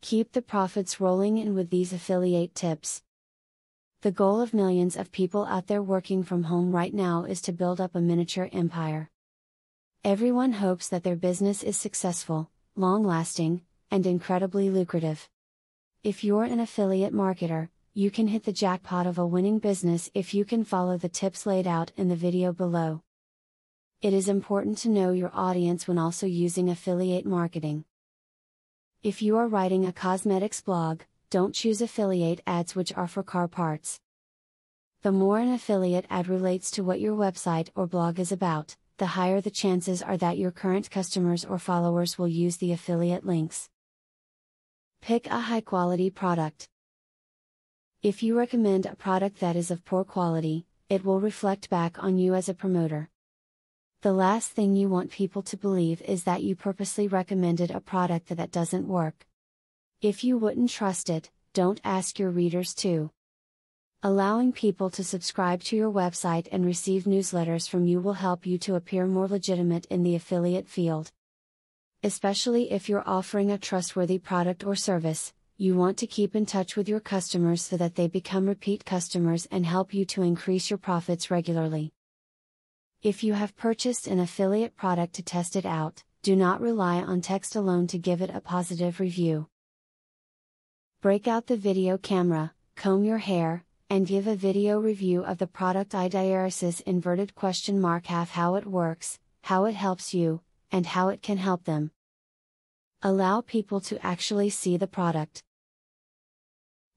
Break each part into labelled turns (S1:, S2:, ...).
S1: Keep the profits rolling in with these affiliate tips. The goal of millions of people out there working from home right now is to build up a miniature empire. Everyone hopes that their business is successful, long-lasting, and incredibly lucrative. If you're an affiliate marketer, you can hit the jackpot of a winning business if you can follow the tips laid out in the video below. It is important to know your audience when also using affiliate marketing. If you are writing a cosmetics blog, don't choose affiliate ads which are for car parts. The more an affiliate ad relates to what your website or blog is about, the higher the chances are that your current customers or followers will use the affiliate links. Pick a high-quality product. If you recommend a product that is of poor quality, it will reflect back on you as a promoter. The last thing you want people to believe is that you purposely recommended a product that doesn't work. If you wouldn't trust it, don't ask your readers to. Allowing people to subscribe to your website and receive newsletters from you will help you to appear more legitimate in the affiliate field. Especially if you're offering a trustworthy product or service, you want to keep in touch with your customers so that they become repeat customers and help you to increase your profits regularly. If you have purchased an affiliate product to test it out, do not rely on text alone to give it a positive review. Break out the video camera, comb your hair, and give a video review of the product half how it works, how it helps you, and how it can help them. Allow people to actually see the product.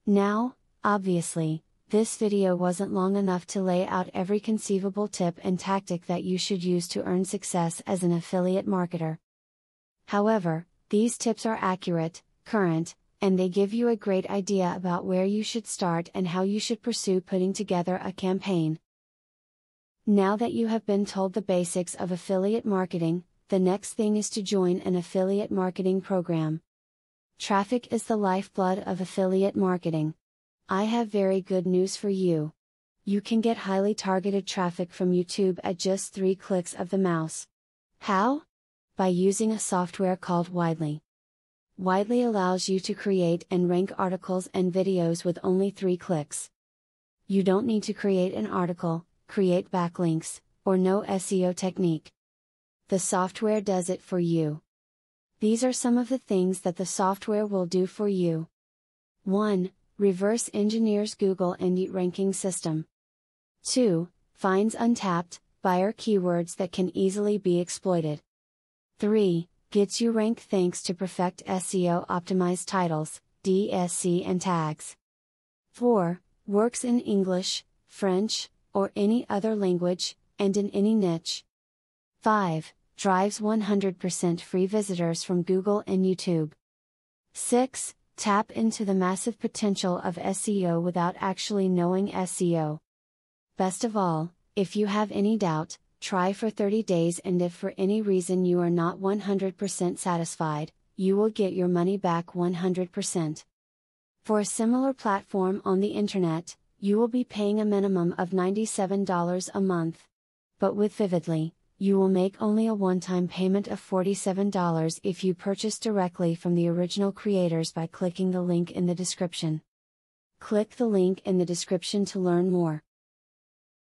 S1: Now, obviously, this video wasn't long enough to lay out every conceivable tip and tactic that you should use to earn success as an affiliate marketer. However, these tips are accurate, current, and they give you a great idea about where you should start and how you should pursue putting together a campaign. Now that you have been told the basics of affiliate marketing, the next thing is to join an affiliate marketing program. Traffic is the lifeblood of affiliate marketing. I have very good news for you. You can get highly targeted traffic from YouTube at just 3 clicks of the mouse. How? By using a software called Widely. Widely allows you to create and rank articles and videos with only 3 clicks. You don't need to create an article, create backlinks, or know SEO technique. The software does it for you. These are some of the things that the software will do for you. 1. Reverse engineers Google Indie ranking system. 2. Finds untapped, buyer keywords that can easily be exploited. 3. Gets you ranked thanks to perfect SEO optimized titles, DSC and tags. 4. Works in English, French, or any other language, and in any niche. 5. Drives 100% free visitors from Google and YouTube. 6. Tap into the massive potential of SEO without actually knowing SEO. Best of all, if you have any doubt, try for 30 days, and if for any reason you are not 100% satisfied, you will get your money back 100%. For a similar platform on the internet, you will be paying a minimum of $97 a month. But with Vividly, you will make only a one-time payment of $47 if you purchase directly from the original creators by clicking the link in the description. Click the link in the description to learn more.